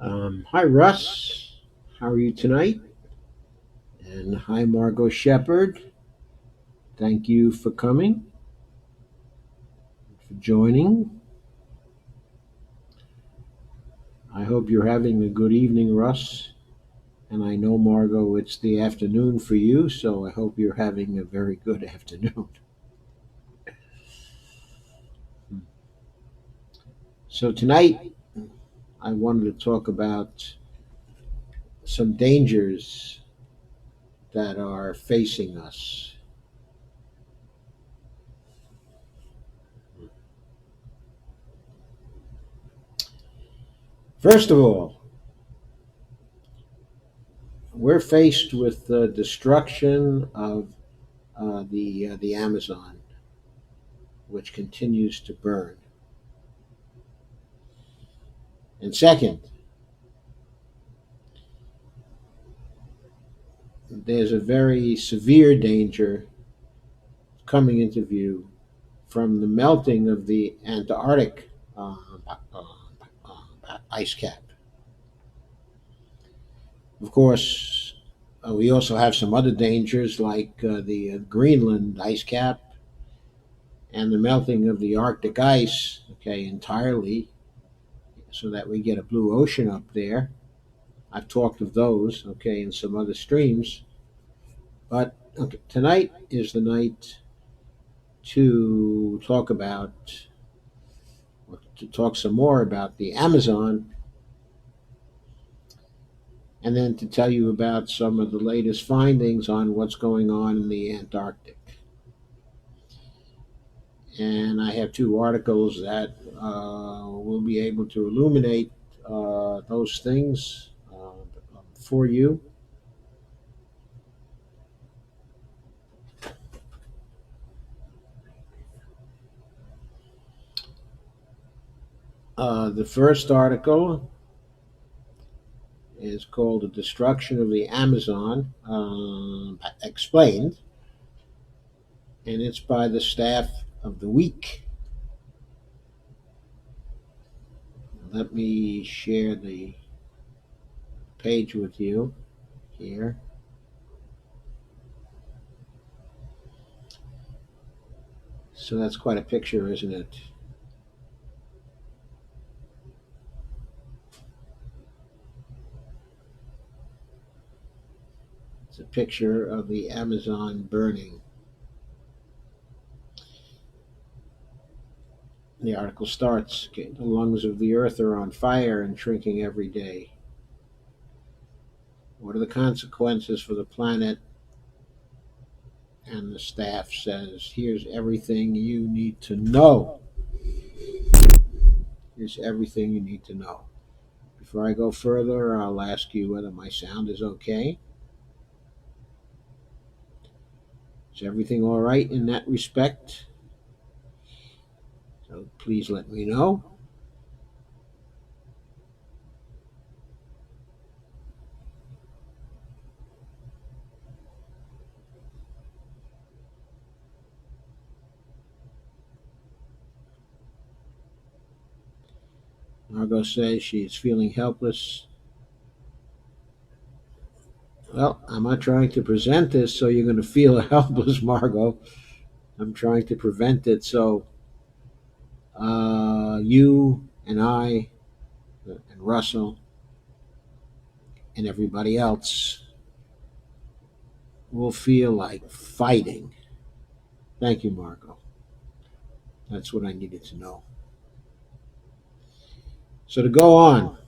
Hi, Russ. How are you tonight? And hi, Margot Shepard. Thank you for coming, for joining. I hope you're having a good evening, Russ. And I know, Margot, it's the afternoon for you, so I hope you're having a very good afternoon. So, tonight, I wanted to talk about some dangers that are facing us. First of all, we're faced with the destruction of the Amazon, which continues to burn. And second, there's a very severe danger coming into view from the melting of the Antarctic ice cap. Of course, we also have some other dangers like the Greenland ice cap and the melting of the Arctic ice, okay, entirely, so that we get a blue ocean up there. I've talked of those, okay, in some other streams. But okay, tonight is the night to talk about, or to talk some more about the Amazon, and then to tell you about some of the latest findings on what's going on in the Antarctic. And I have two articles that will be able to illuminate those things for you. The first article is called The Destruction of the Amazon Explained, and it's by the staff of The Week. Let me share the page with you here. So that's quite a picture, isn't it? It's a picture of the Amazon burning. The article starts, okay, the lungs of the earth are on fire and shrinking every day. What are the consequences for the planet? And the staff says, here's everything you need to know. Here's everything you need to know. Before I go further, I'll ask you whether my sound is okay. Is everything all right in that respect? So please let me know. Margot says she is feeling helpless. Well, I'm not trying to present this so you're going to feel helpless, Margot. I'm trying to prevent it so you and I and Russell and everybody else will feel like fighting. Thank you, Margot. That's what I needed to know. So to go on,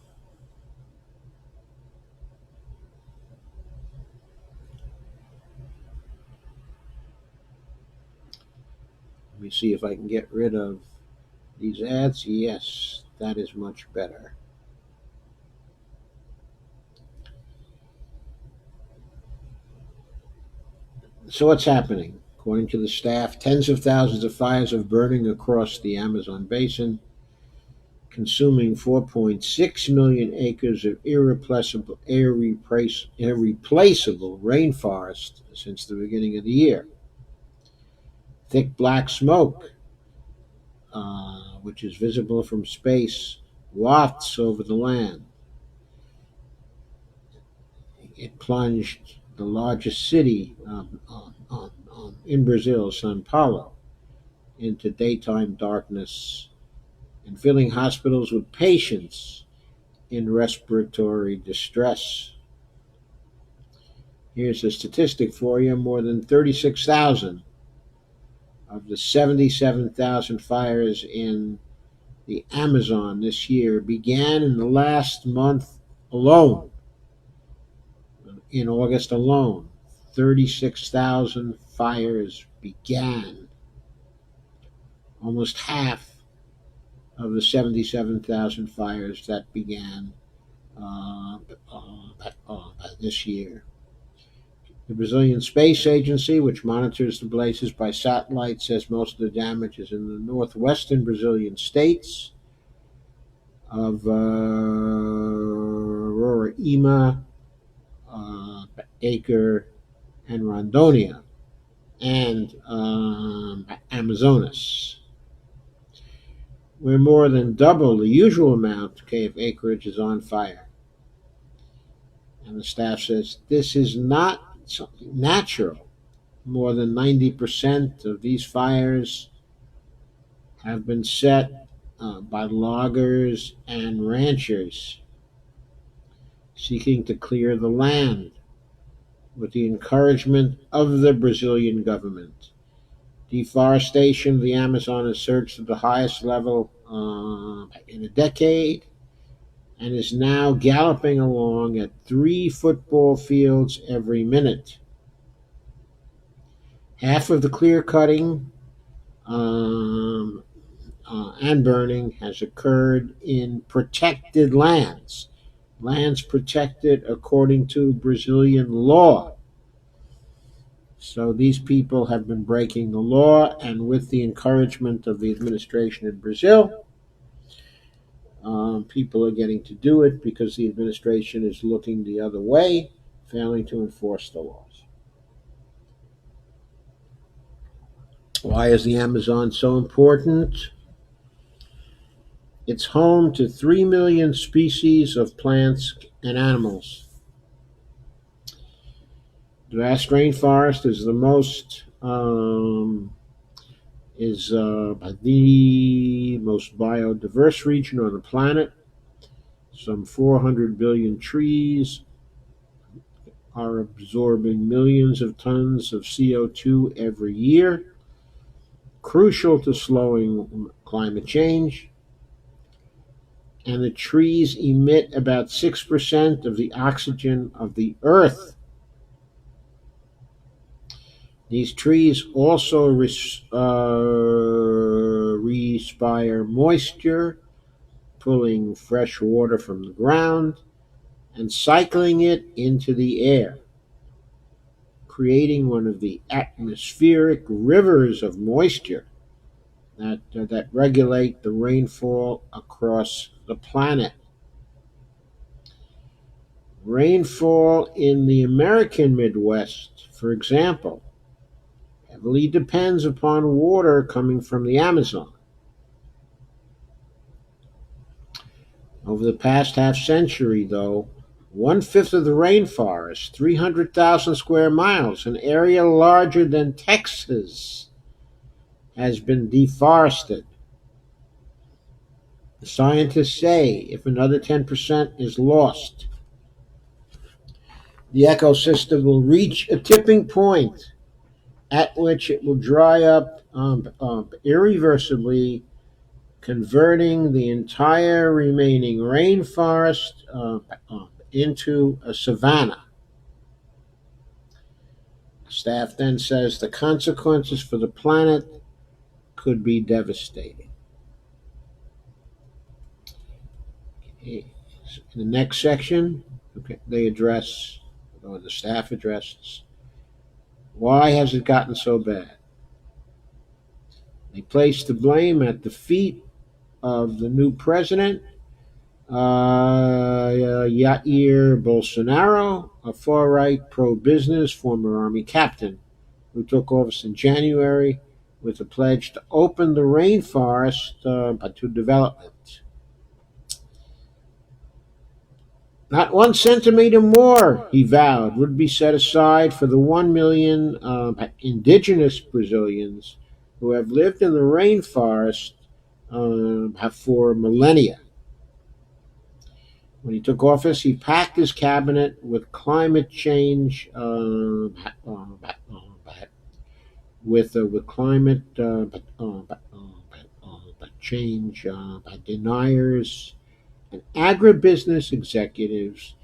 let me see if I can get rid of these ads. Yes, that is much better. So what's happening? According to the staff, tens of thousands of fires are burning across the Amazon basin, consuming 4.6 million acres of irreplaceable rainforest since the beginning of the year. Thick black smoke, which is visible from space, wafts over the land. it plunged the largest city in Brazil, Sao Paulo, into daytime darkness and filling hospitals with patients in respiratory distress. Here's a statistic for you: more than 36,000 of the 77,000 fires in the Amazon this year began in the last month alone. In August alone, 36,000 fires began, almost half of the 77,000 fires that began this year. The Brazilian Space Agency, which monitors the blazes by satellite, says most of the damage is in the northwestern Brazilian states of Roraima, Acre, and Rondônia, and Amazonas, where more than double the usual amount of acreage is on fire. And the staff says this is not natural. More than 90% of these fires have been set by loggers and ranchers seeking to clear the land with the encouragement of the Brazilian government. Deforestation of the Amazon has surged to the highest level in a decade and is now galloping along at 3 football fields every minute. Half of the clear cutting and burning has occurred in protected lands, lands protected according to Brazilian law. So these people have been breaking the law, and with the encouragement of the administration in Brazil, people are getting to do it because the administration is looking the other way, failing to enforce the laws. Why is the Amazon so important? It's home to 3 million species of plants and animals. The vast rainforest is the most biodiverse region on the planet. Some 400 billion trees are absorbing millions of tons of CO2 every year, crucial to slowing climate change. And the trees emit about 6% of the oxygen of the earth. These trees also respire moisture, pulling fresh water from the ground and cycling it into the air, creating one of the atmospheric rivers of moisture that regulate the rainfall across the planet. Rainfall in the American Midwest, for example, heavily depends upon water coming from the Amazon. Over the past half century, though, 1/5 of the rainforest, 300,000 square miles, an area larger than Texas, has been deforested. The scientists say if another 10% is lost, the ecosystem will reach a tipping point at which it will dry up irreversibly, converting the entire remaining rainforest into a savanna. Staff then says the consequences for the planet could be devastating. In the next section, they address, or the staff addresses, why has it gotten so bad? They place the blame at the feet of the new president, Jair Bolsonaro, a far-right pro-business former army captain who took office in January with a pledge to open the rainforest to development. Not 1 centimeter more, he vowed, would be set aside for the 1 million indigenous Brazilians who have lived in the rainforest for millennia. When he took office, he packed his cabinet with climate change, with climate change deniers and agribusiness executives,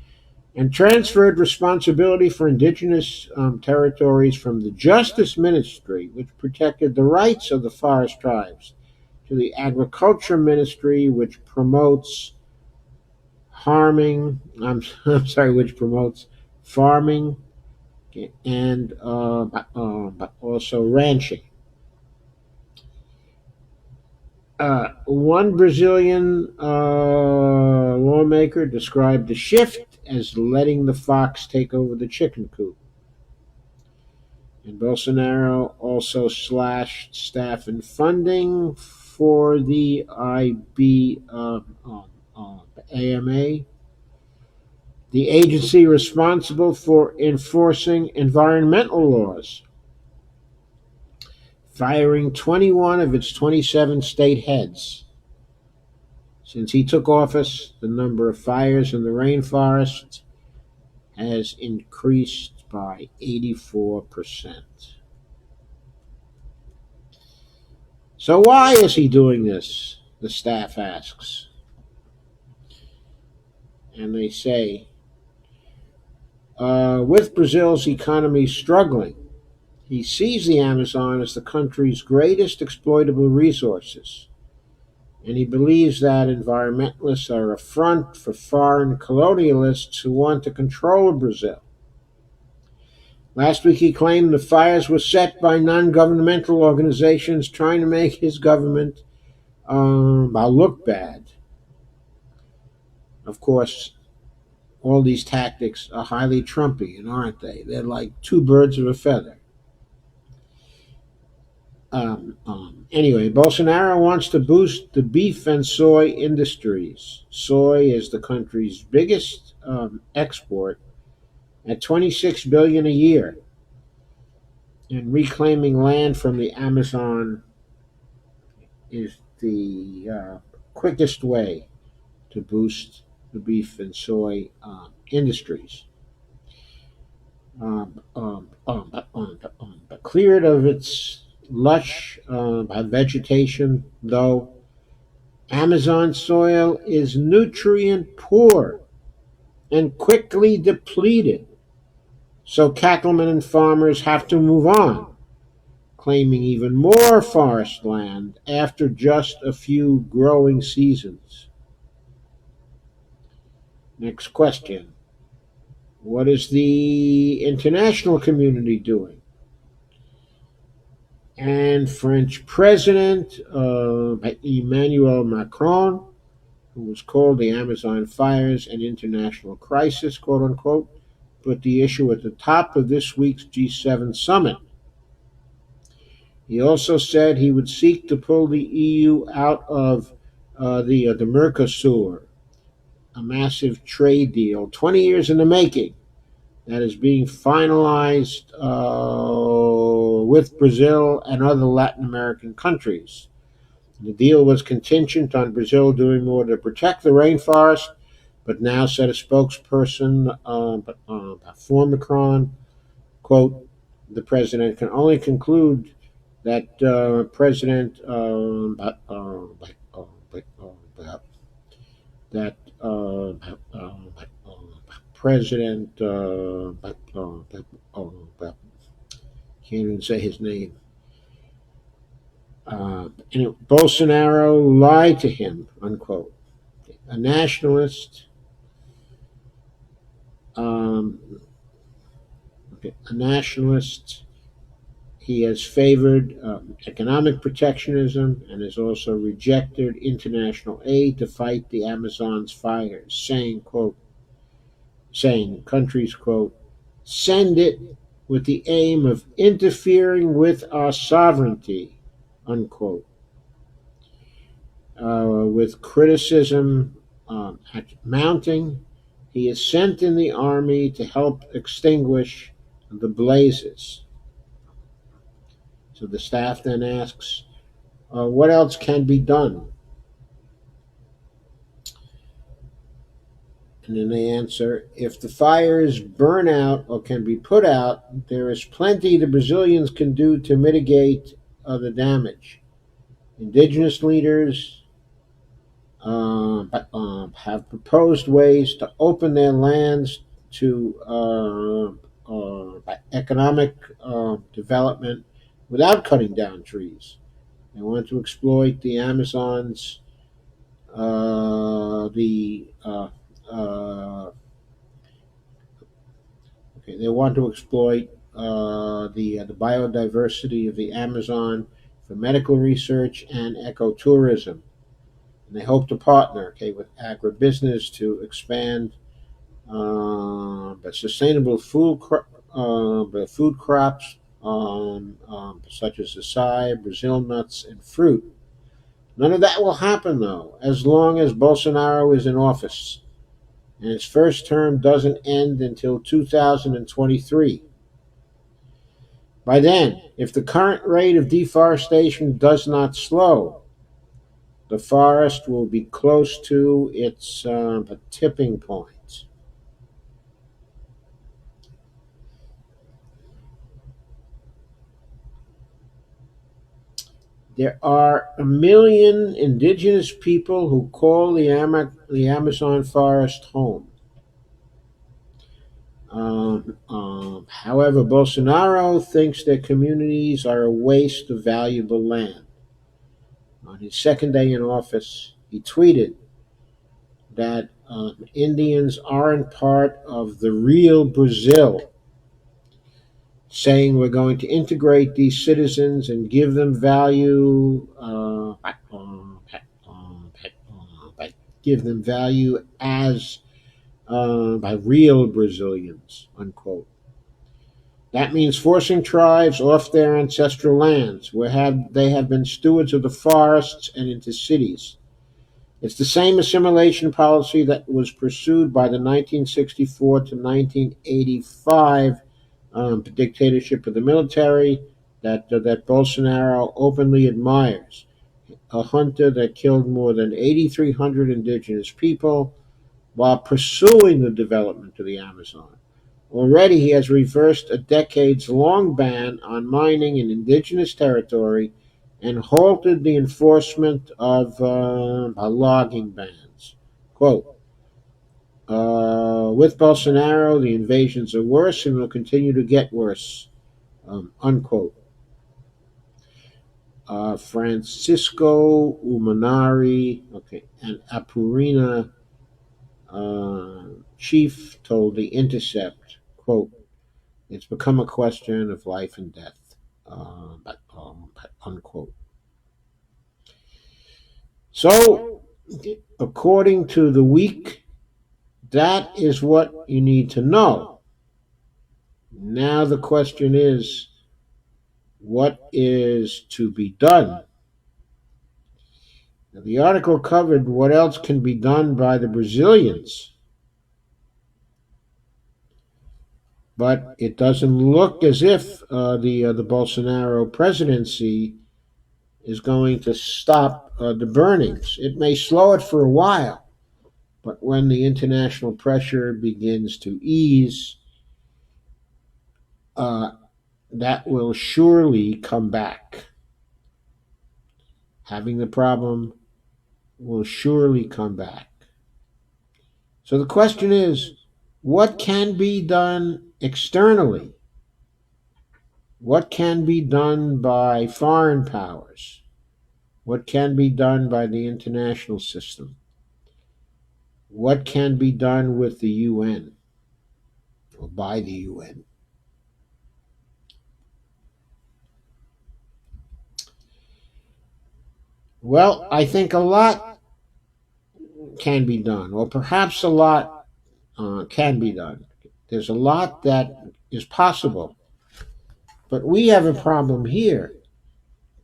and transferred responsibility for indigenous territories from the Justice Ministry, which protected the rights of the forest tribes, to the Agriculture Ministry, which promotes harming. I'm sorry, which promotes farming and also ranching. One Brazilian lawmaker described the shift as letting the fox take over the chicken coop. And Bolsonaro also slashed staff and funding for the AMA, the agency responsible for enforcing environmental laws, firing 21 of its 27 state heads. Since he took office, the number of fires in the rainforest has increased by 84%. So, why is he doing this? The staff asks. And they say, with Brazil's economy struggling, he sees the Amazon as the country's greatest exploitable resources, and he believes that environmentalists are a front for foreign colonialists who want to control Brazil. Last week he claimed the fires were set by non-governmental organizations trying to make his government look bad. Of course, all these tactics are highly Trumpian, aren't they? They're like two birds of a feather. Anyway, Bolsonaro wants to boost the beef and soy industries. Soy is the country's biggest export at 26 billion a year, and reclaiming land from the Amazon is the quickest way to boost the beef and soy industries. Cleared of its lush vegetation, though, Amazon soil is nutrient poor and quickly depleted, so cattlemen and farmers have to move on, claiming even more forest land after just a few growing seasons. Next question. What is the international community doing? And French President Emmanuel Macron, who was called the Amazon fires an international crisis, quote unquote, put the issue at the top of this week's G7 summit. He also said he would seek to pull the EU out of the Mercosur, a massive trade deal, 20 years in the making, that is being finalized with Brazil and other Latin American countries. The deal was contingent on Brazil doing more to protect the rainforest, but now, said a spokesperson for Macron, quote, the president can only conclude that President that President can't even say his name. Bolsonaro lied to him, unquote. A nationalist, he has favored economic protectionism and has also rejected international aid to fight the Amazon's fires, saying countries, quote, send it with the aim of interfering with our sovereignty, unquote. With criticism mounting, He is sent in the army to help extinguish the blazes. So the staff then asks, what else can be done? And then they answer, if the fires burn out or can be put out, there is plenty the Brazilians can do to mitigate the damage. Indigenous leaders have proposed ways to open their lands to economic development without cutting down trees. They want to exploit the Amazon's the okay, they want to exploit the biodiversity of the Amazon for medical research and ecotourism. And they hope to partner, okay, with agribusiness to expand sustainable food crops such as acai, Brazil nuts, and fruit. None of that will happen, though, as long as Bolsonaro is in office, and his first term doesn't end until 2023. By then, if the current rate of deforestation does not slow, the forest will be close to its tipping point. There are 1 million indigenous people who call the Amazon forest home. However, Bolsonaro thinks their communities are a waste of valuable land. On his second day in office, he tweeted that Indians aren't part of the real Brazil, saying we're going to integrate these citizens and give them value, as by real Brazilians, unquote. That means forcing tribes off their ancestral lands, where they have been stewards of the forests, and into cities. It's the same assimilation policy that was pursued by the 1964 to 1985 dictatorship of the military that Bolsonaro openly admires. A junta that killed more than 8,300 indigenous people while pursuing the development of the Amazon. Already, he has reversed a decades-long ban on mining in indigenous territory and halted the enforcement of logging bans. Quote, with Bolsonaro, the invasions are worse and will continue to get worse, unquote. Francisco Umanari, and Apurina chief told The Intercept, quote, it's become a question of life and death, unquote. So, according to The Week, that is what you need to know. Now the question is, what is to be done? Now, the article covered what else can be done by the Brazilians, but it doesn't look as if the Bolsonaro presidency is going to stop the burnings. It may slow it for a while, but when the international pressure begins to ease, that will surely come back. Having the problem will surely come back. So the question is, what can be done externally? What can be done by foreign powers? What can be done by the international system? What can be done with the UN or by the UN? Well, I think a lot can be done, or perhaps a lot can be done. There's a lot that is possible. But we have a problem here.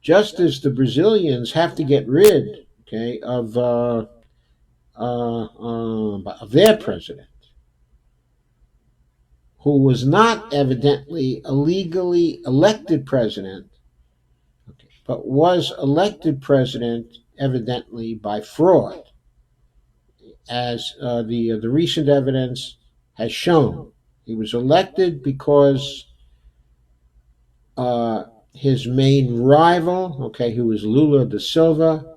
Just as the Brazilians have to get rid, of their president, who was not evidently a legally elected president, but was elected president evidently by fraud, as the recent evidence has shown. He was elected because his main rival, who was Lula da Silva,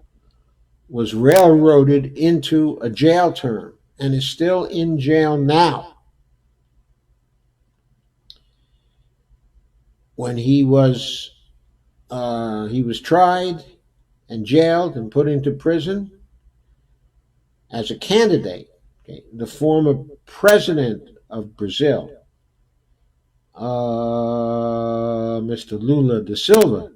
was railroaded into a jail term and is still in jail now. When he was tried and jailed and put into prison as a candidate, the former president of Brazil, Mr. Lula da Silva,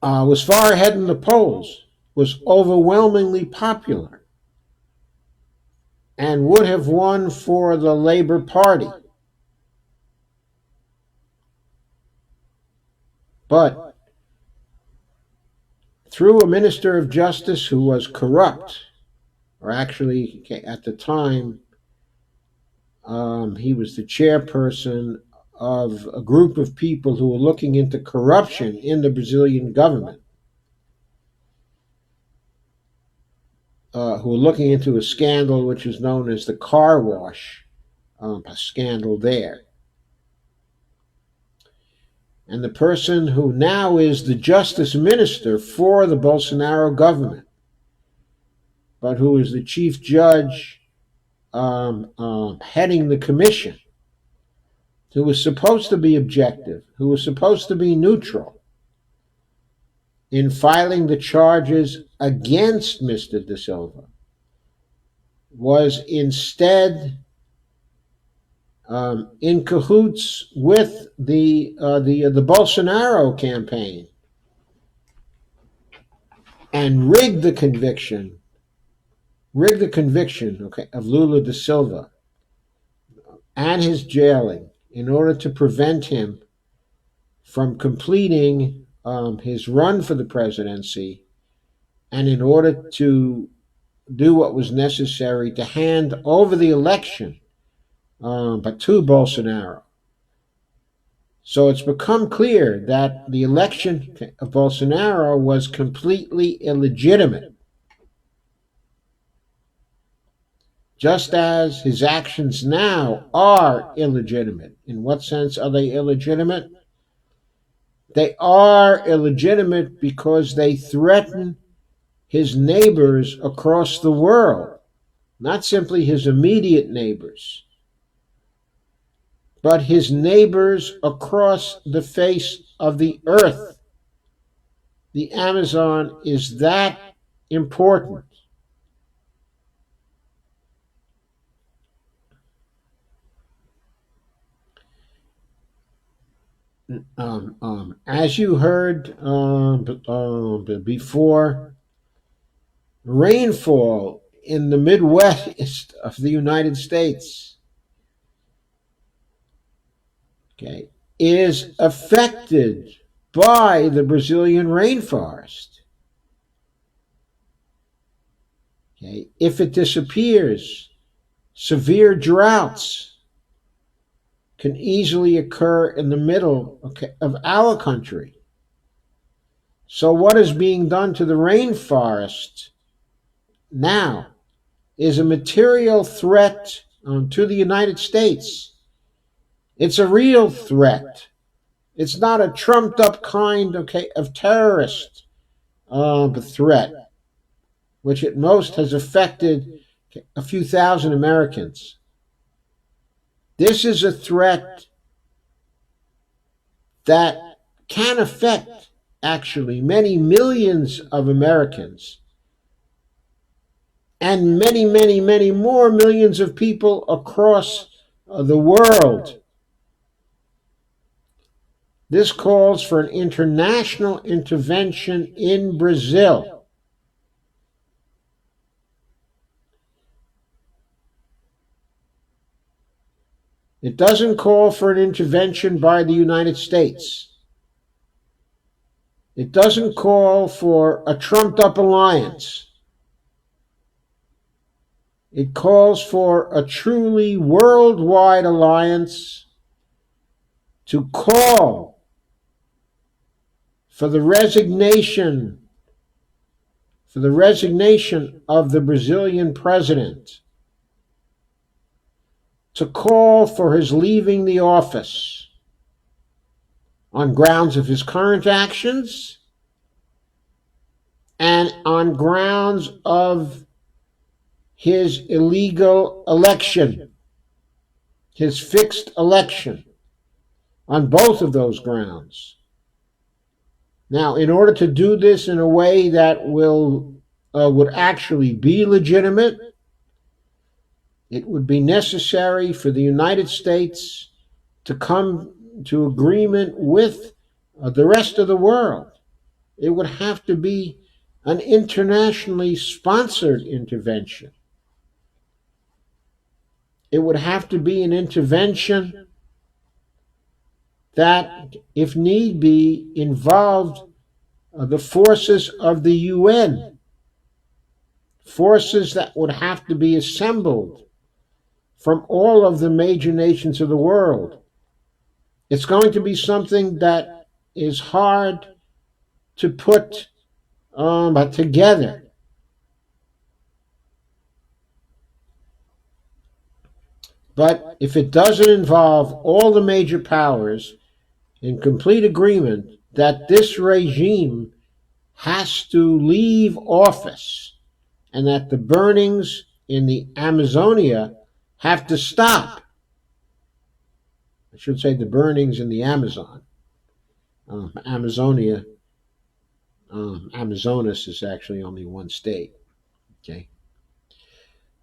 was far ahead in the polls, was overwhelmingly popular, and would have won for the Labour Party. But through a Minister of Justice who was corrupt, or actually at the time, he was the chairperson of a group of people who were looking into corruption in the Brazilian government, who were looking into a scandal which was known as the car wash scandal there. And the person who now is the justice minister for the Bolsonaro government, but who is the chief judge heading the commission, who was supposed to be objective, who was supposed to be neutral in filing the charges against Mr. Da Silva, was instead in cahoots with the Bolsonaro campaign and rigged the conviction of Lula da Silva and his jailing in order to prevent him from completing his run for the presidency, and in order to do what was necessary to hand over the election but to Bolsonaro. So it's become clear that the election of Bolsonaro was completely illegitimate, just as his actions now are illegitimate. In what sense are they illegitimate? They are illegitimate because they threaten his neighbors across the world, not simply his immediate neighbors, but his neighbors across the face of the earth. The Amazon is that important. As you heard before, rainfall in the Midwest of the United States is affected by the Brazilian rainforest. If it disappears, severe droughts can easily occur in the middle of our country. So what is being done to the rainforest now is a material threat to the United States. It's a real threat. It's not a trumped up kind of terrorist threat, which at most has affected a few thousand Americans. This is a threat that can affect actually many millions of Americans and many, many, many more millions of people across the world. This calls for an international intervention in Brazil. It doesn't call for an intervention by the United States. It doesn't call for a trumped-up alliance. It calls for a truly worldwide alliance to call for the resignation of the Brazilian president, to call for his leaving the office on grounds of his current actions and on grounds of his illegal election, his fixed election, on both of those grounds. Now, in order to do this in a way that would actually be legitimate, it would be necessary for the United States to come to agreement with the rest of the world. It would have to be an internationally sponsored intervention. It would have to be an intervention that, if need be, involved the forces of the UN, forces that would have to be assembled from all of the major nations of the world. It's going to be something that is hard to put together. But if it doesn't involve all the major powers in complete agreement that this regime has to leave office and that the burnings in the Amazonia have to stop. I should say the burnings in the Amazon. Amazonia, Amazonas is actually only one state. Okay.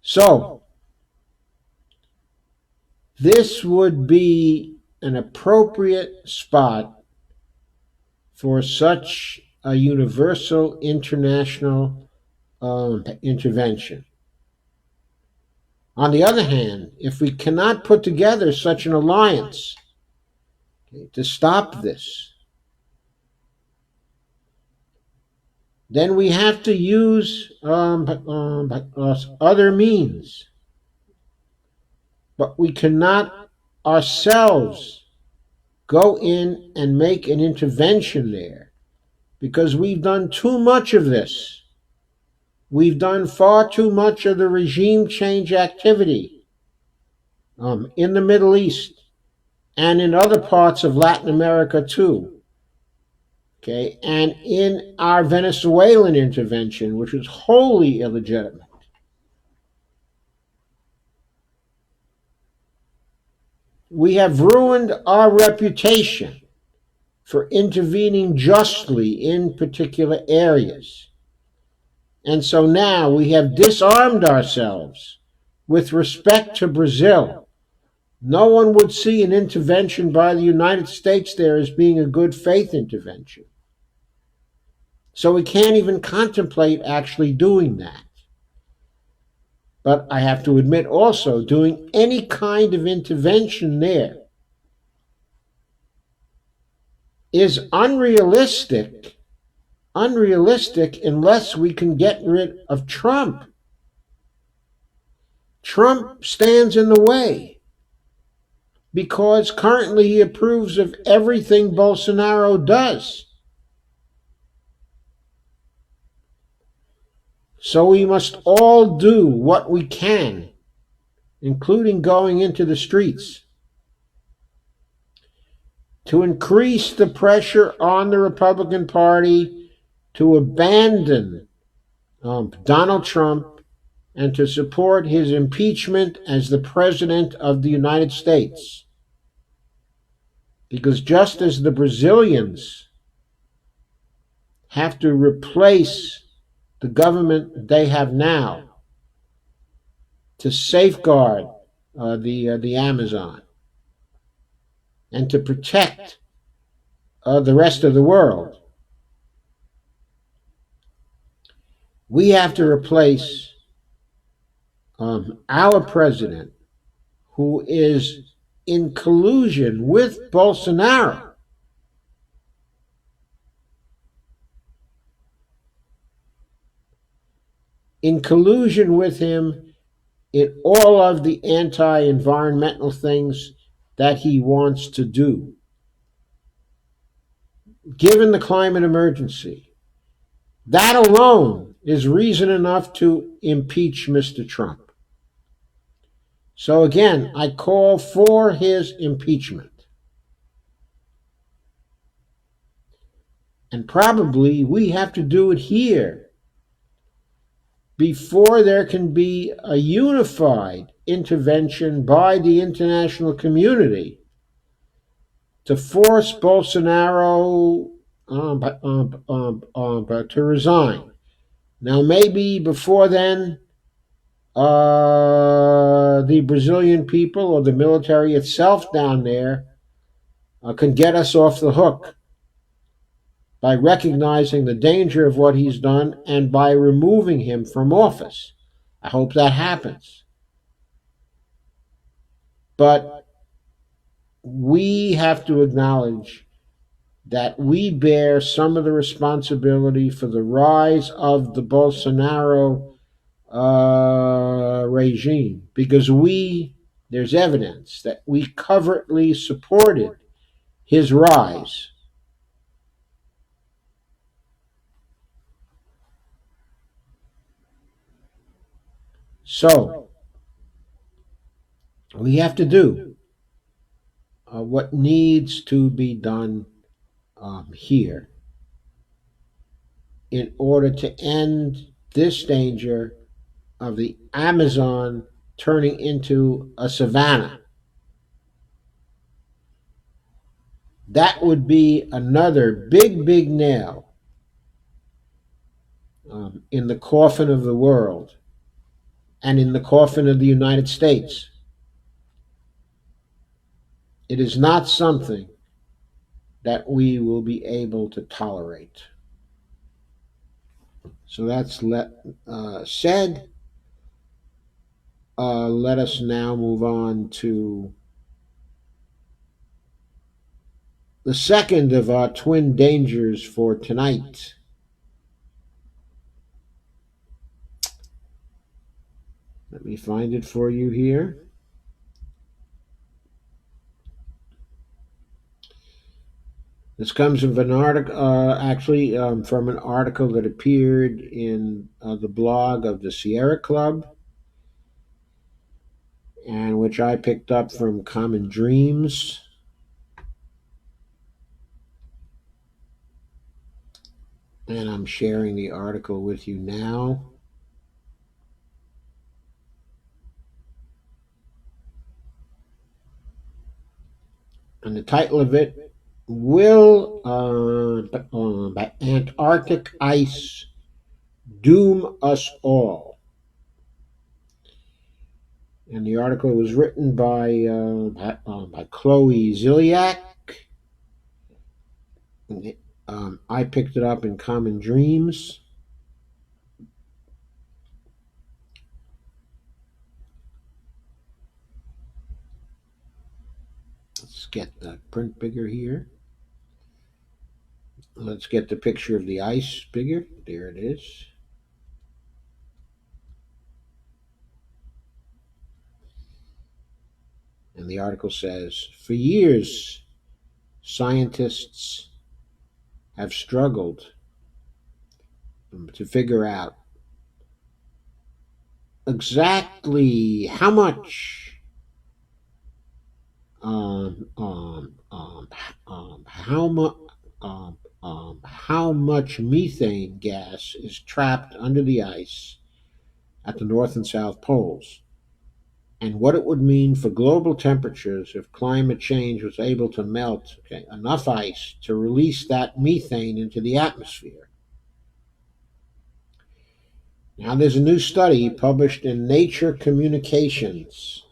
So, this would be an appropriate spot for such a universal international intervention. On the other hand, if we cannot put together such an alliance to stop this, then we have to use other means. But we cannot ourselves go in and make an intervention there, because we've done too much of this. We've done far too much of the regime change activity in the Middle East and in other parts of Latin America too. Okay, and in our Venezuelan intervention, which was wholly illegitimate. We have ruined our reputation for intervening justly in particular areas. And so now we have disarmed ourselves with respect to Brazil. No one would see an intervention by the United States there as being a good faith intervention. So we can't even contemplate actually doing that. But I have to admit also, doing any kind of intervention there is unrealistic unless we can get rid of Trump. Trump stands in the way because currently he approves of everything Bolsonaro does. So we must all do what we can, including going into the streets, to increase the pressure on the Republican Party to abandon Donald Trump and to support his impeachment as the President of the United States. Because just as the Brazilians have to replace the government they have now to safeguard the Amazon and to protect the rest of the world, we have to replace our president, who is in collusion with Bolsonaro. In collusion with him in all of the anti environmental things that he wants to do. Given the climate emergency, that alone is reason enough to impeach Mr. Trump. So again, I call for his impeachment. And probably we have to do it here before there can be a unified intervention by the international community to force Bolsonaro to resign. Now, maybe before then, the Brazilian people or the military itself down there can get us off the hook by recognizing the danger of what he's done and by removing him from office. I hope that happens. But we have to acknowledge that we bear some of the responsibility for the rise of the Bolsonaro regime because there's evidence that we covertly supported his rise. So, we have to do what needs to be done here in order to end this danger of the Amazon turning into a savanna. That would be another big, big nail in the coffin of the world and in the coffin of the United States. It is not something that we will be able to tolerate. So that's said. Let us now move on to the second of our twin dangers for tonight. Let me find it for you here. This comes from an article, from an article that appeared in the blog of the Sierra Club, and which I picked up from Common Dreams. And I'm sharing the article with you now. And the title of it, Will Antarctic Ice Doom Us All? And the article was written by Chloe Ziliak. I picked it up in Common Dreams. Let's get the print bigger here. Let's get the picture of the ice bigger. There it is. And the article says, for years, scientists have struggled to figure out exactly how much how much methane gas is trapped under the ice at the North and South Poles, and what it would mean for global temperatures if climate change was able to melt enough ice to release that methane into the atmosphere. Now, there's a new study published in Nature Communications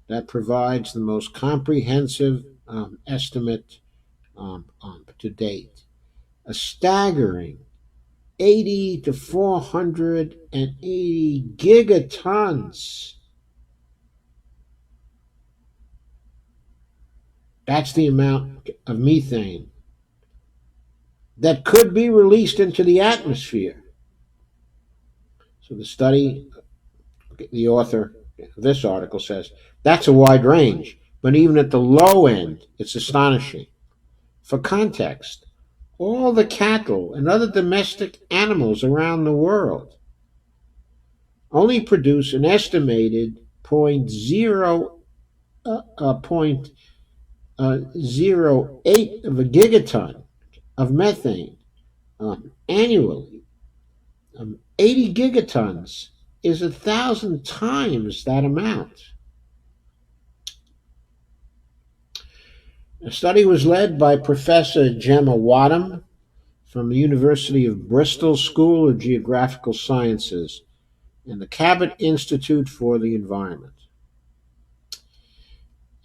that provides the most comprehensive estimate to date. A staggering 80 to 480 gigatons. That's the amount of methane that could be released into the atmosphere. So the study, the author This article says that's a wide range, but even at the low end, it's astonishing. For context, all the cattle and other domestic animals around the world only produce an estimated point 0.08 of a gigaton of methane annually. 80 gigatons is 1,000 times that amount. The study was led by Professor Gemma Wadham from the University of Bristol School of Geographical Sciences and the Cabot Institute for the Environment.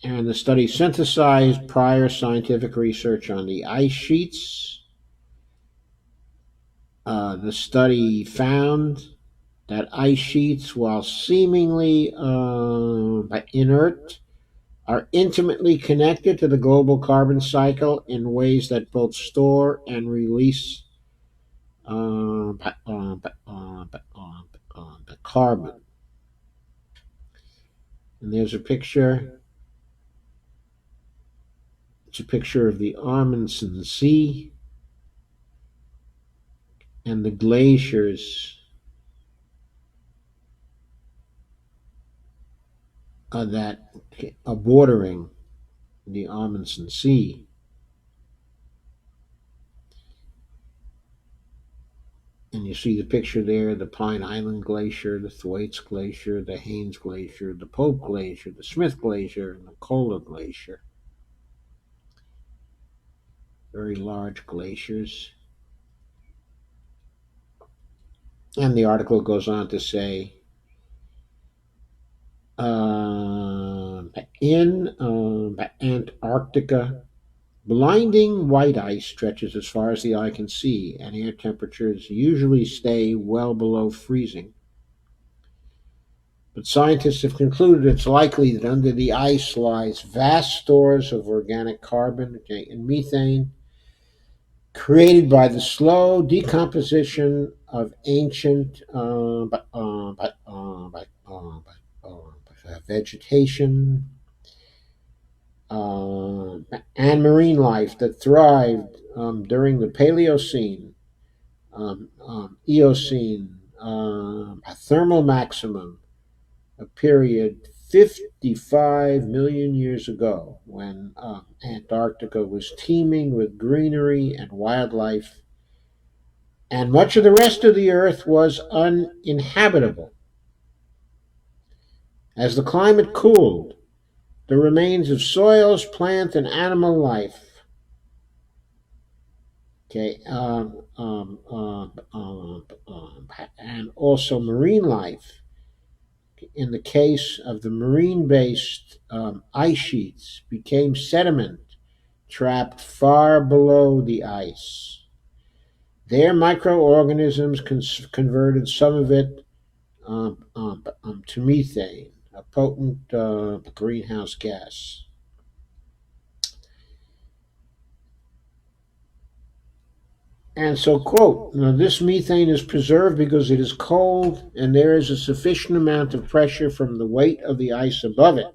And the study synthesized prior scientific research on the ice sheets. The study found that ice sheets, while seemingly inert, are intimately connected to the global carbon cycle in ways that both store and release the carbon. And there's a picture. It's a picture of the Amundsen Sea and the glaciers that are bordering the Amundsen Sea. And you see the picture there, the Pine Island Glacier, the Thwaites Glacier, the Haines Glacier, the Pope Glacier, the Smith Glacier, and the Kohler Glacier. Very large glaciers. And the article goes on to say, in Antarctica, blinding white ice stretches as far as the eye can see, and air temperatures usually stay well below freezing. But scientists have concluded it's likely that under the ice lies vast stores of organic carbon and methane created by the slow decomposition of ancient vegetation and marine life that thrived during the Paleocene, Eocene, a thermal maximum, a period 55 million years ago when Antarctica was teeming with greenery and wildlife, and much of the rest of the Earth was uninhabitable. As the climate cooled, the remains of soils, plant, and animal life, okay, and also marine life, in the case of the marine-based ice sheets, became sediment trapped far below the ice. Their microorganisms converted some of it to methane, a potent greenhouse gas. And so, quote, this methane is preserved because it is cold and there is a sufficient amount of pressure from the weight of the ice above it.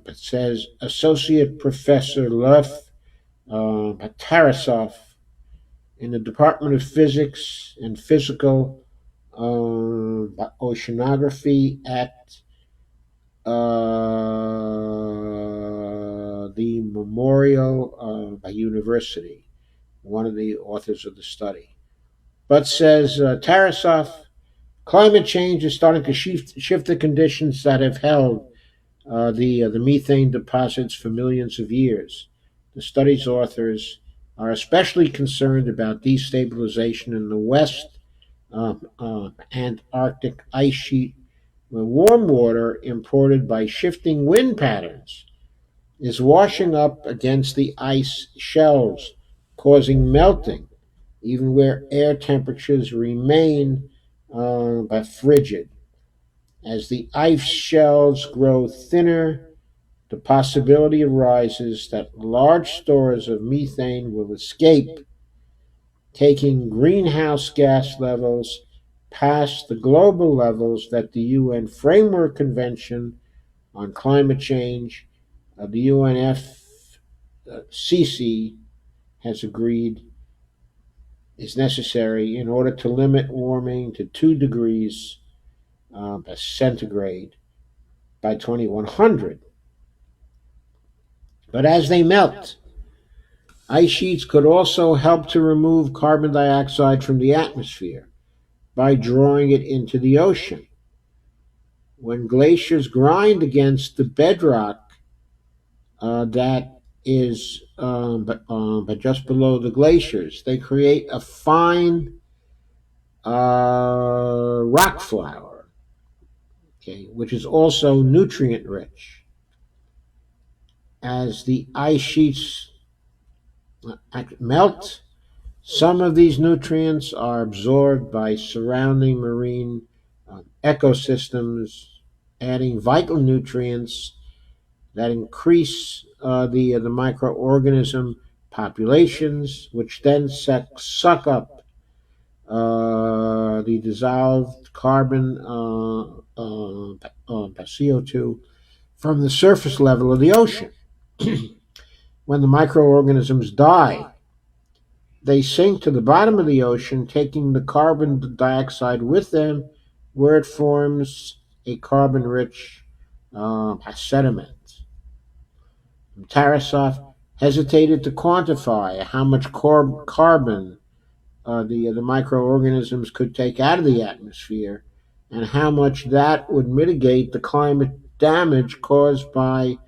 It says Associate Professor Lev Tarasov in the Department of Physics and Physical Oceanography at the Memorial University, one of the authors of the study. But says Tarasov, climate change is starting to shift the conditions that have held the methane deposits for millions of years. The study's authors are especially concerned about destabilization in the West Antarctic ice sheet, where warm water imported by shifting wind patterns is washing up against the ice shelves, causing melting, even where air temperatures remain frigid. As the ice shelves grow thinner, the possibility arises that large stores of methane will escape taking greenhouse gas levels past the global levels that the UN Framework Convention on Climate Change, the UNFCCC, has agreed is necessary in order to limit warming to 2 degrees centigrade by 2100. But as they melt, ice sheets could also help to remove carbon dioxide from the atmosphere by drawing it into the ocean. When glaciers grind against the bedrock that is but just below the glaciers, they create a fine rock flour, okay, which is also nutrient rich. As the ice sheets melt, some of these nutrients are absorbed by surrounding marine ecosystems, adding vital nutrients that increase the microorganism populations, which then suck up the dissolved carbon CO2 from the surface level of the ocean. When the microorganisms die, they sink to the bottom of the ocean, taking the carbon dioxide with them, where it forms a carbon rich sediment. Tarasov hesitated to quantify how much carbon the microorganisms could take out of the atmosphere and how much that would mitigate the climate damage caused by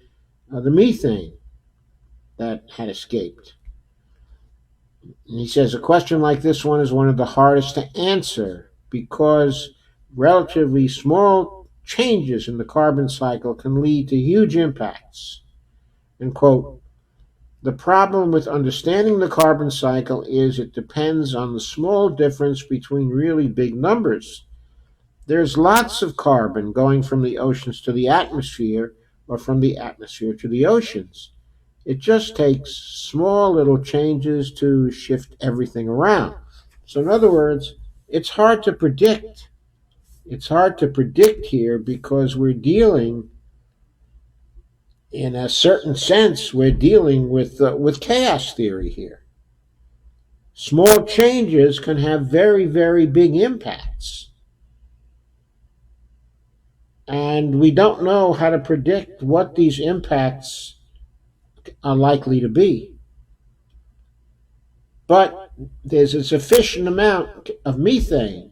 the methane that had escaped. And he says a question like this one is one of the hardest to answer because relatively small changes in the carbon cycle can lead to huge impacts. And quote, the problem with understanding the carbon cycle is it depends on the small difference between really big numbers. There's lots of carbon going from the oceans to the atmosphere or from the atmosphere to the oceans. It just takes small little changes to shift everything around. So, in other words, it's hard to predict. It's hard to predict here because we're dealing, in a certain sense, we're dealing with chaos theory here. Small changes can have very, very big impacts. And we don't know how to predict what these impacts are likely to be. But there's a sufficient amount of methane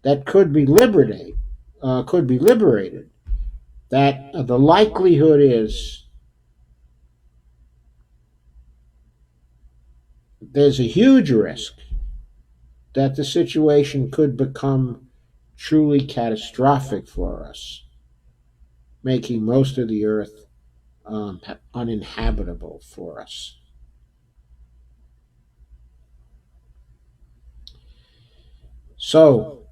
that could be liberated, that the likelihood is there's a huge risk that the situation could become truly catastrophic for us, making most of the earth uninhabitable for us. So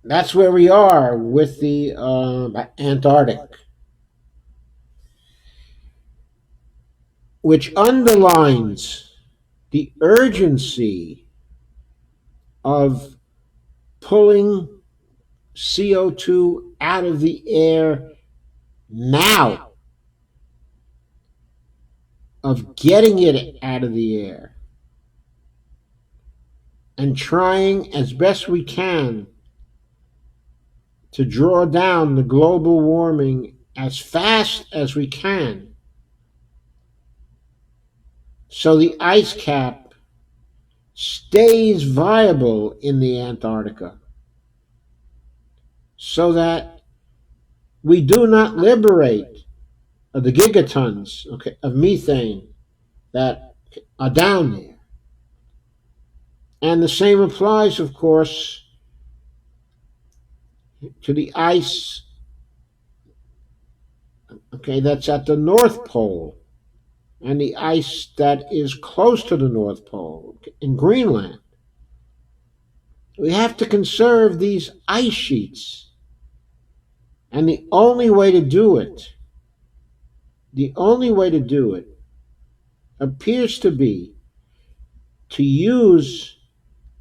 that's where we are with the Antarctic, which underlines the urgency of pulling CO2 out of the air now, of getting it out of the air, and trying as best we can to draw down the global warming as fast as we can so the ice cap stays viable in the Antarctica, so that we do not liberate the gigatons, okay, of methane that are down there. And the same applies, of course, to the ice, okay, that's at the North Pole and the ice that is close to the North Pole in Greenland. We have to conserve these ice sheets. And the only way to do it, appears to be to use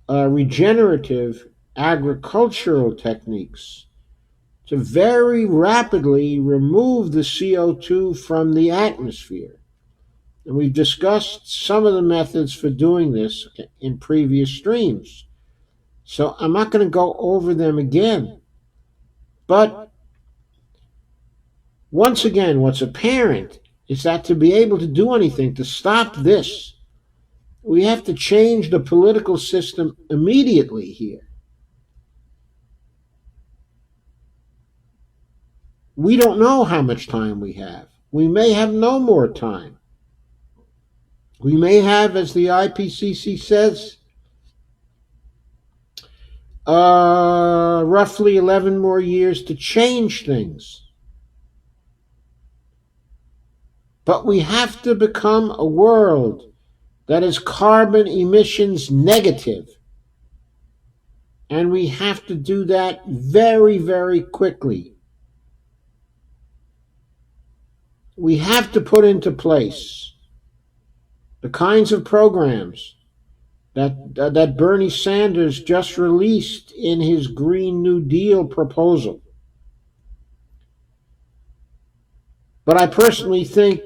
regenerative agricultural techniques to very rapidly remove the CO2 from the atmosphere. And we've discussed some of the methods for doing this in previous streams. So I'm not going to go over them again. But once again, what's apparent is that to be able to do anything to stop this, we have to change the political system immediately here. We don't know how much time we have. We may have no more time. We may have, as the IPCC says, roughly 11 more years to change things. But we have to become a world that is carbon emissions negative. And we have to do that very, very quickly. We have to put into place the kinds of programs that Bernie Sanders just released in his Green New Deal proposal. But I personally think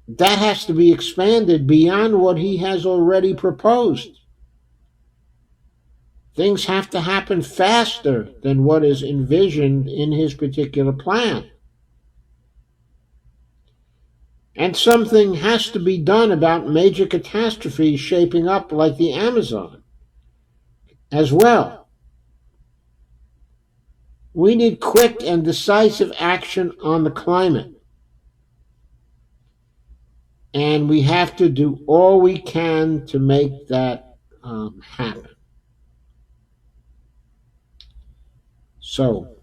that has to be expanded beyond what he has already proposed. Things have to happen faster than what is envisioned in his particular plan. And something has to be done about major catastrophes shaping up like the Amazon as well. We need quick and decisive action on the climate. And we have to do all we can to make that happen. So,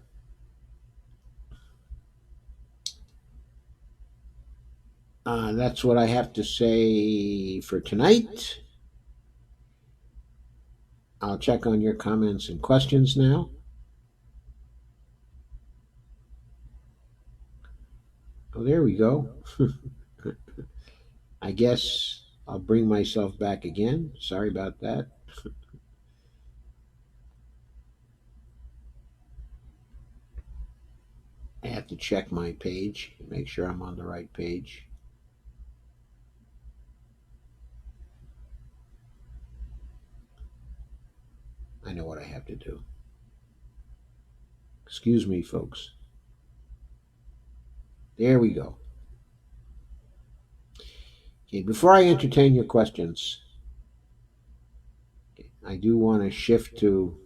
that's what I have to say for tonight. I'll check on your comments and questions now. Oh, there we go. I guess I'll bring myself back again. Sorry about that. I have to check my page, make sure I'm on the right page. I know what I have to do. Excuse me, folks. There we go. Okay, before I entertain your questions, I do want to shift to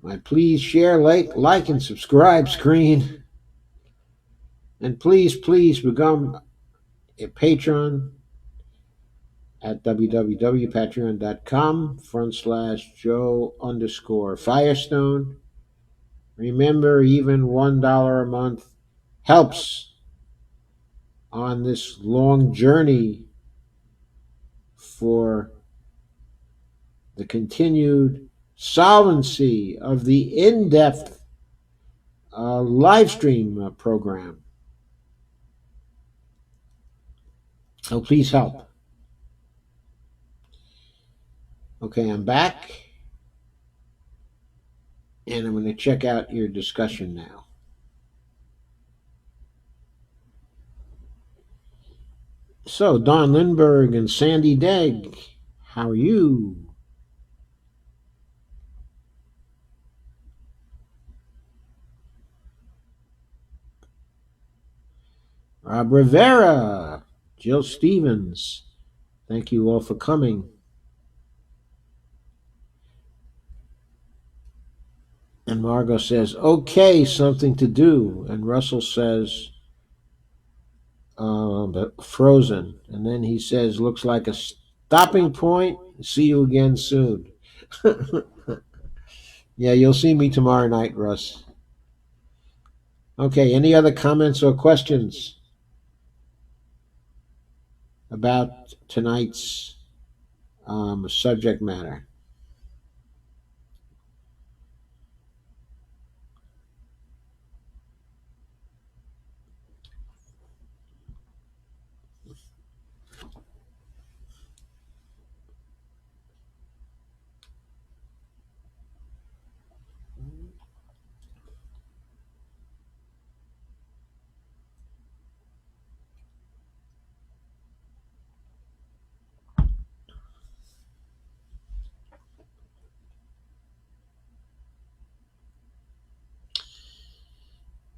my please share, like, and subscribe screen. And please become a patron at www.patreon.com/Joe_Firestone. Remember, even $1 a month helps on this long journey for the continued solvency of the in-depth live stream program. So please help. Okay, I'm back. And I'm going to check out your discussion now. So, Don Lindbergh and Sandy Degg, how are you? Rob Rivera, Jill Stevens, thank you all for coming. And Margot says, okay, something to do. And Russell says, Frozen. And then he says, looks like a stopping point. See you again soon. Yeah, you'll see me tomorrow night, Russ. Okay, any other comments or questions about tonight's subject matter?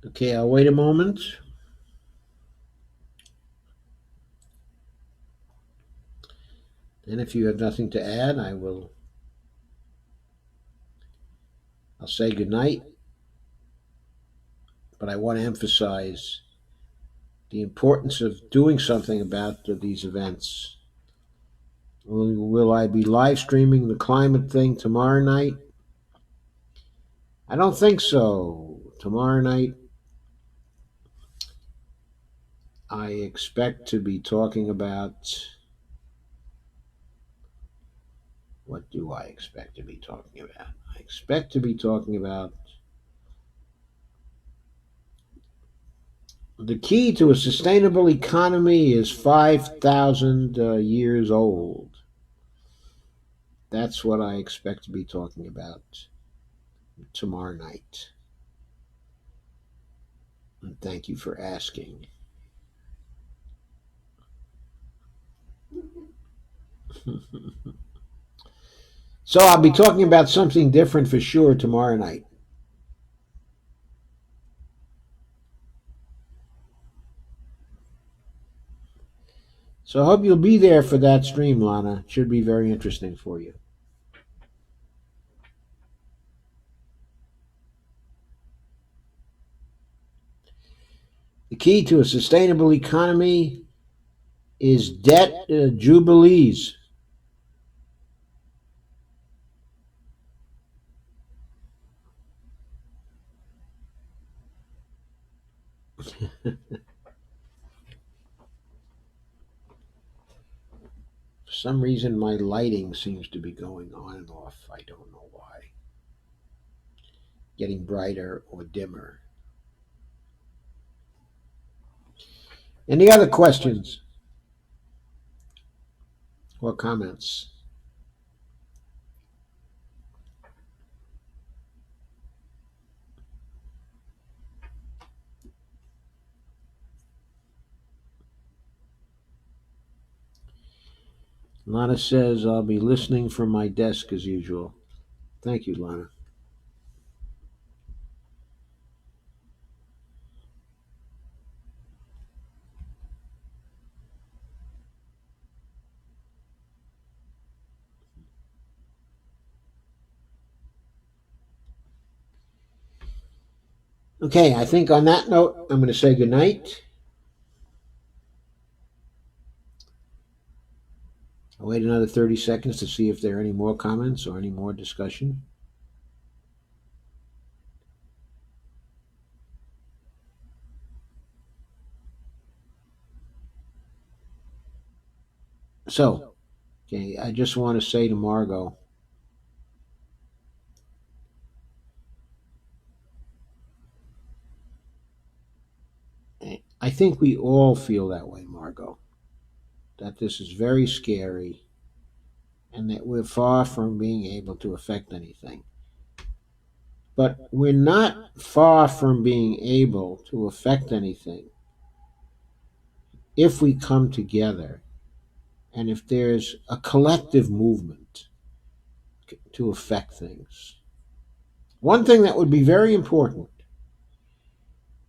Okay, I'll wait a moment. And if you have nothing to add, I'll say goodnight. But I want to emphasize the importance of doing something about these events. Will I be live streaming the climate thing tomorrow night? I don't think so. Tomorrow night, I expect to be talking about. What do I expect to be talking about? I expect to be talking about the key to a sustainable economy is 5,000 years old. That's what I expect to be talking about tomorrow night. And thank you for asking. So I'll be talking about something different for sure tomorrow night. So I hope you'll be there for that stream, Lana. It should be very interesting for you. The key to a sustainable economy is debt jubilees. For some reason, my lighting seems to be going on and off. I don't know why. Getting brighter or dimmer. Any other questions or comments? Lana says, I'll be listening from my desk as usual. Thank you, Lana. Okay, I think on that note, I'm going to say goodnight. I'll wait another 30 seconds to see if there are any more comments or any more discussion. So, okay, I just want to say to Margot, I think we all feel that way, Margot, that this is very scary and that we're far from being able to affect anything. But we're not far from being able to affect anything if we come together and if there's a collective movement to affect things. One thing that would be very important,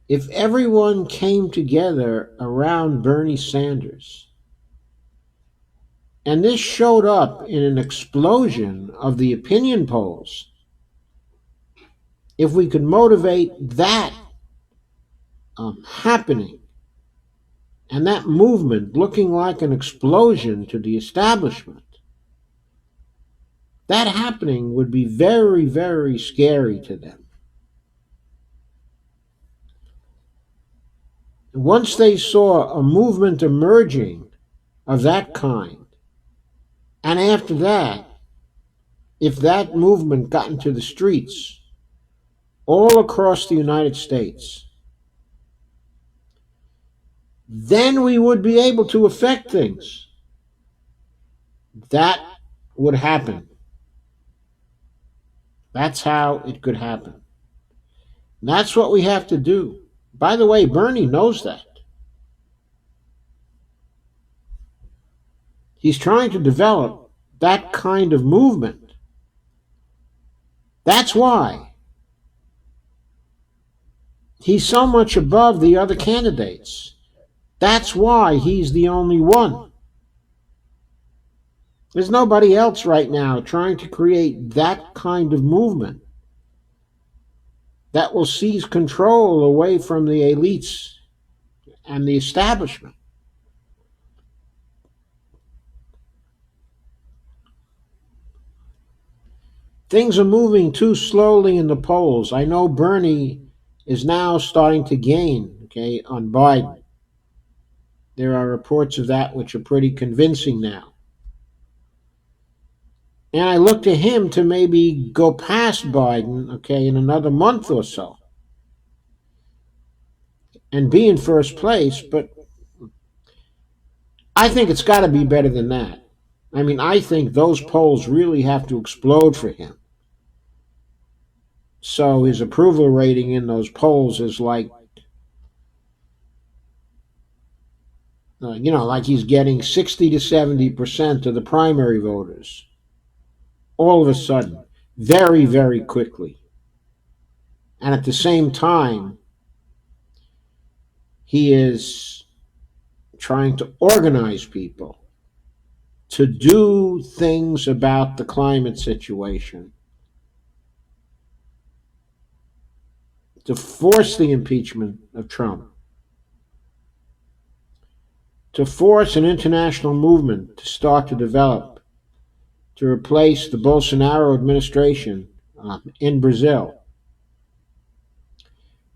if everyone came together around Bernie Sanders, and this showed up in an explosion of the opinion polls, if we could motivate that happening and that movement looking like an explosion to the establishment, that happening would be very, very scary to them. Once they saw a movement emerging of that kind, and after that, if that movement got into the streets all across the United States, then we would be able to affect things. That would happen. That's how it could happen. That's what we have to do. By the way, Bernie knows that. He's trying to develop that kind of movement. That's why He's so much above the other candidates. That's why he's the only one. There's nobody else right now trying to create that kind of movement that will seize control away from the elites and the establishment. Things are moving too slowly in the polls. I know Bernie is now starting to gain, okay, on Biden. There are reports of that which are pretty convincing now. And I look to him to maybe go past Biden, okay, in another month or so and be in first place. But I think it's got to be better than that. I mean, I think those polls really have to explode for him. So his approval rating in those polls is like, like he's getting 60 to 70% of the primary voters all of a sudden, very, very quickly. And at the same time, he is trying to organize people to do things about the climate situation, to force the impeachment of Trump, to force an international movement to start to develop to replace the Bolsonaro administration in Brazil.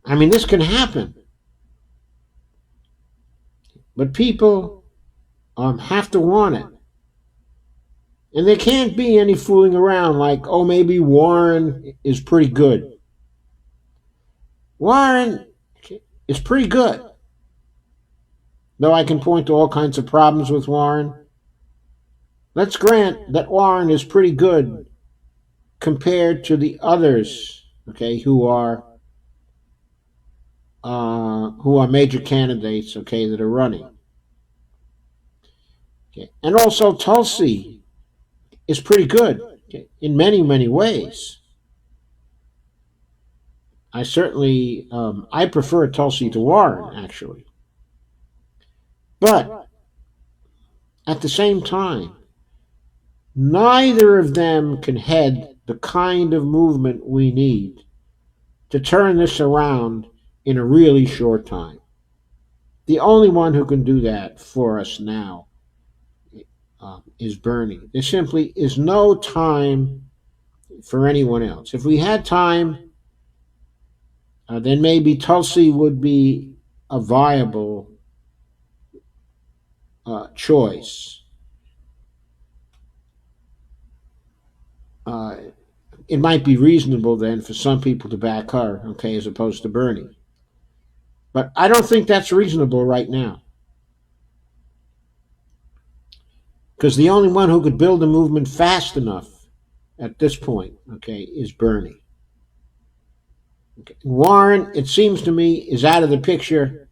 I mean, this can happen. But people have to want it. And there can't be any fooling around like, oh, maybe Warren is pretty good. Warren is pretty good. Though I can point to all kinds of problems with Warren. Let's grant that Warren is pretty good compared to the others, okay, who are major candidates, okay, that are running. Okay. And also Tulsi is pretty good, okay, in many, many ways. I certainly I prefer Tulsi to Warren, actually. But at the same time, neither of them can head the kind of movement we need to turn this around in a really short time. The only one who can do that for us now is Bernie. There simply is no time for anyone else. If we had time, then maybe Tulsi would be a viable choice. It might be reasonable then for some people to back her, okay, as opposed to Bernie. But I don't think that's reasonable right now. Because the only one who could build a movement fast enough at this point, okay, is Bernie. Okay. Warren, it seems to me, is out of the picture.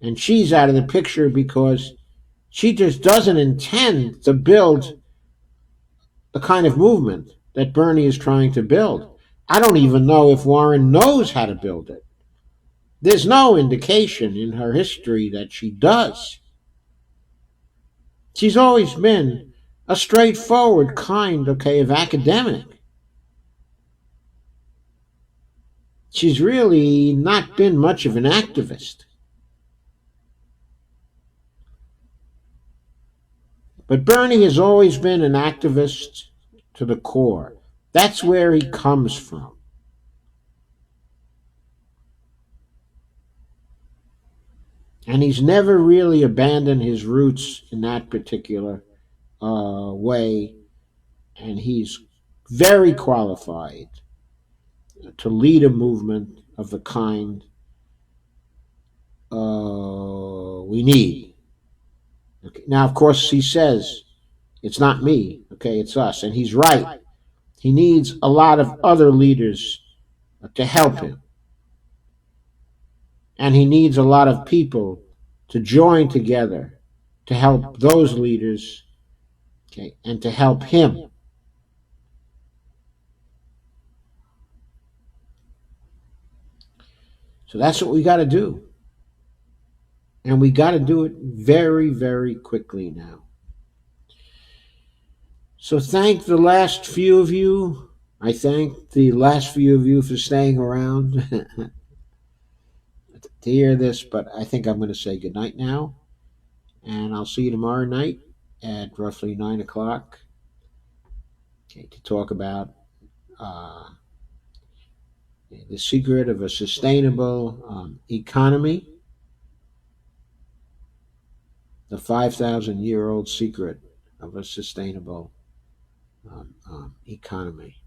And she's out of the picture because she just doesn't intend to build the kind of movement that Bernie is trying to build. I don't even know if Warren knows how to build it. There's no indication in her history that she does. She's always been a straightforward kind, okay, of academic. She's really not been much of an activist. But Bernie has always been an activist to the core. That's where he comes from. And he's never really abandoned his roots in that particular way. And he's very qualified to lead a movement of the kind we need. Okay. Now, of course, he says, it's not me, okay, it's us. And he's right. He needs a lot of other leaders to help him. And he needs a lot of people to join together to help those leaders, okay, and to help him. So that's what we got to do. And we got to do it very, very quickly now. So thank the last few of you. I thank the last few of you for staying around to hear this, but I think I'm going to say goodnight now. And I'll see you tomorrow night at roughly 9 o'clock, okay, to talk about uh, the secret of a sustainable economy, the 5,000-year-old secret of a sustainable economy.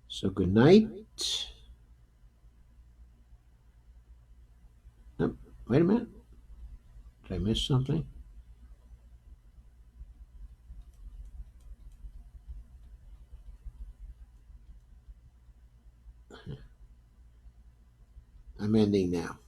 So good night. No, wait a minute. Did I miss something? I'm ending now.